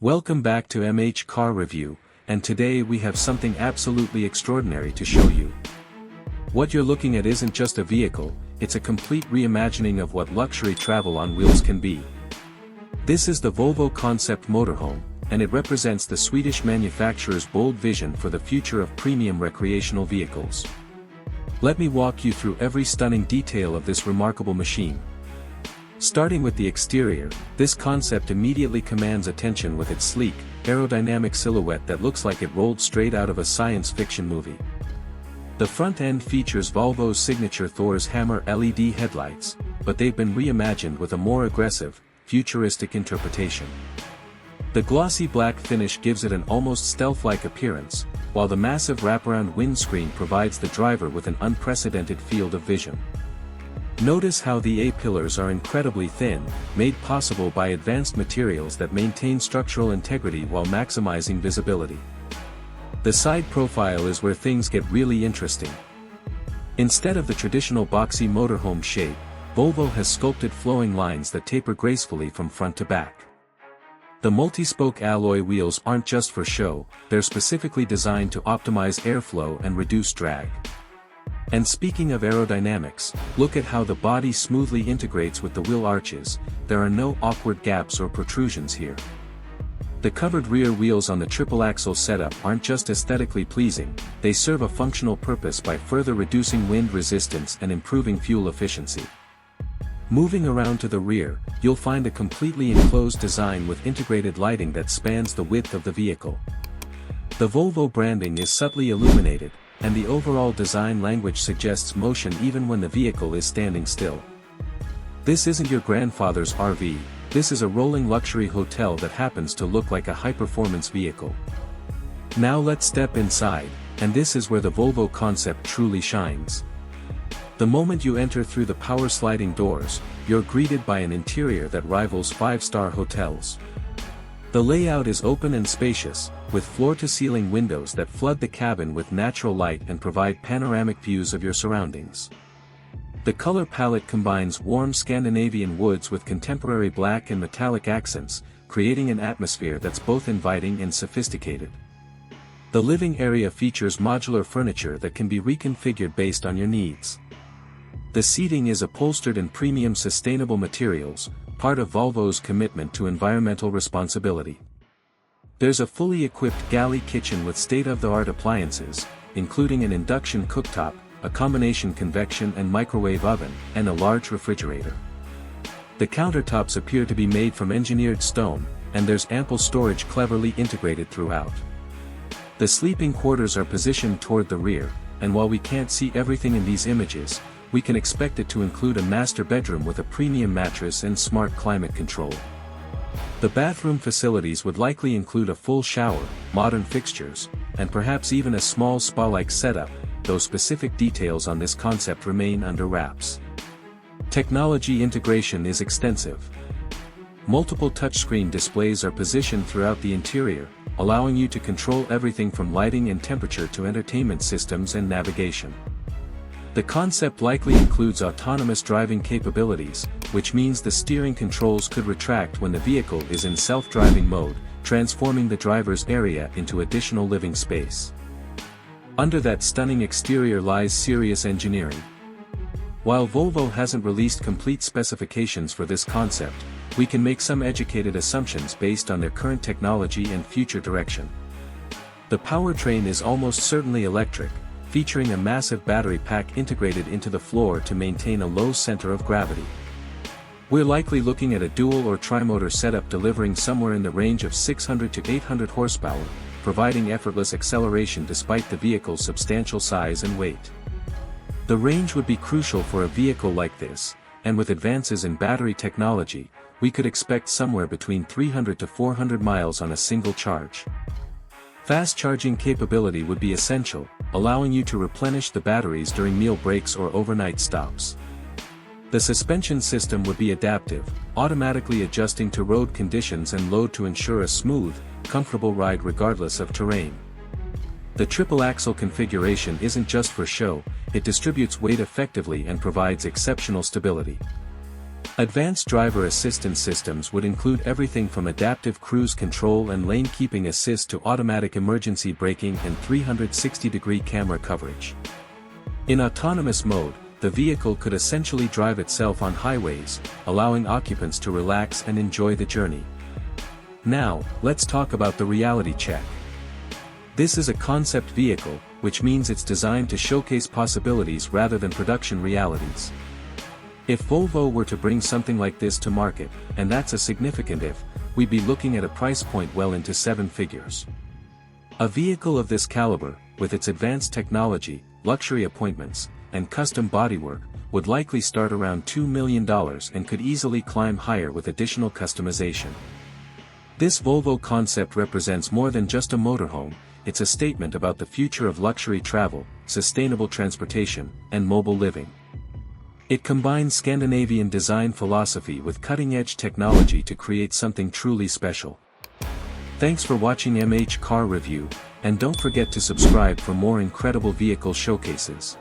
Welcome back to MH Car Review, and today we have something absolutely extraordinary to show you. What you're looking at isn't just a vehicle, it's a complete reimagining of what luxury travel on wheels can be. This is the Volvo Concept Motorhome, and it represents the Swedish manufacturer's bold vision for the future of premium recreational vehicles. Let me walk you through every stunning detail of this remarkable machine. Starting with the exterior, this concept immediately commands attention with its sleek, aerodynamic silhouette that looks like it rolled straight out of a science fiction movie. The front end features Volvo's signature Thor's Hammer LED headlights, but they've been reimagined with a more aggressive, futuristic interpretation. The glossy black finish gives it an almost stealth-like appearance, while the massive wraparound windscreen provides the driver with an unprecedented field of vision. Notice how the A-pillars are incredibly thin, made possible by advanced materials that maintain structural integrity while maximizing visibility. The side profile is where things get really interesting. Instead of the traditional boxy motorhome shape, Volvo has sculpted flowing lines that taper gracefully from front to back. The multi-spoke alloy wheels aren't just for show, they're specifically designed to optimize airflow and reduce drag. And speaking of aerodynamics, look at how the body smoothly integrates with the wheel arches. There are no awkward gaps or protrusions here. The covered rear wheels on the triple-axle setup aren't just aesthetically pleasing, they serve a functional purpose by further reducing wind resistance and improving fuel efficiency. Moving around to the rear, you'll find a completely enclosed design with integrated lighting that spans the width of the vehicle. The Volvo branding is subtly illuminated, and the overall design language suggests motion even when the vehicle is standing still. This isn't your grandfather's RV, this is a rolling luxury hotel that happens to look like a high-performance vehicle. Now let's step inside, and this is where the Volvo concept truly shines. The moment you enter through the power sliding doors, you're greeted by an interior that rivals five-star hotels. The layout is open and spacious, with floor-to-ceiling windows that flood the cabin with natural light and provide panoramic views of your surroundings. The color palette combines warm Scandinavian woods with contemporary black and metallic accents, creating an atmosphere that's both inviting and sophisticated. The living area features modular furniture that can be reconfigured based on your needs. The seating is upholstered in premium sustainable materials, part of Volvo's commitment to environmental responsibility. There's a fully equipped galley kitchen with state-of-the-art appliances, including an induction cooktop, a combination convection and microwave oven, and a large refrigerator. The countertops appear to be made from engineered stone, and there's ample storage cleverly integrated throughout. The sleeping quarters are positioned toward the rear, and while we can't see everything in these images, we can expect it to include a master bedroom with a premium mattress and smart climate control. The bathroom facilities would likely include a full shower, modern fixtures, and perhaps even a small spa-like setup, though specific details on this concept remain under wraps. Technology integration is extensive. Multiple touchscreen displays are positioned throughout the interior, allowing you to control everything from lighting and temperature to entertainment systems and navigation. The concept likely includes autonomous driving capabilities, which means the steering controls could retract when the vehicle is in self-driving mode, transforming the driver's area into additional living space. Under that stunning exterior lies serious engineering. While Volvo hasn't released complete specifications for this concept, we can make some educated assumptions based on their current technology and future direction. The powertrain is almost certainly electric, featuring a massive battery pack integrated into the floor to maintain a low center of gravity. We're likely looking at a dual or tri-motor setup delivering somewhere in the range of 600 to 800 horsepower, providing effortless acceleration despite the vehicle's substantial size and weight. The range would be crucial for a vehicle like this, and with advances in battery technology, we could expect somewhere between 300 to 400 miles on a single charge. Fast charging capability would be essential, allowing you to replenish the batteries during meal breaks or overnight stops. The suspension system would be adaptive, automatically adjusting to road conditions and load to ensure a smooth, comfortable ride regardless of terrain. The triple-axle configuration isn't just for show, it distributes weight effectively and provides exceptional stability. Advanced driver assistance systems would include everything from adaptive cruise control and lane keeping assist to automatic emergency braking and 360-degree camera coverage. In autonomous mode, the vehicle could essentially drive itself on highways, allowing occupants to relax and enjoy the journey. Now, let's talk about the reality check. This is a concept vehicle, which means it's designed to showcase possibilities rather than production realities. If Volvo were to bring something like this to market, and that's a significant if, we'd be looking at a price point well into 7 figures. A vehicle of this caliber, with its advanced technology, luxury appointments, and custom bodywork, would likely start around $2 million and could easily climb higher with additional customization. This Volvo concept represents more than just a motorhome, it's a statement about the future of luxury travel, sustainable transportation, and mobile living. It combines Scandinavian design philosophy with cutting-edge technology to create something truly special. Thanks for watching MH Car Review, and don't forget to subscribe for more incredible vehicle showcases.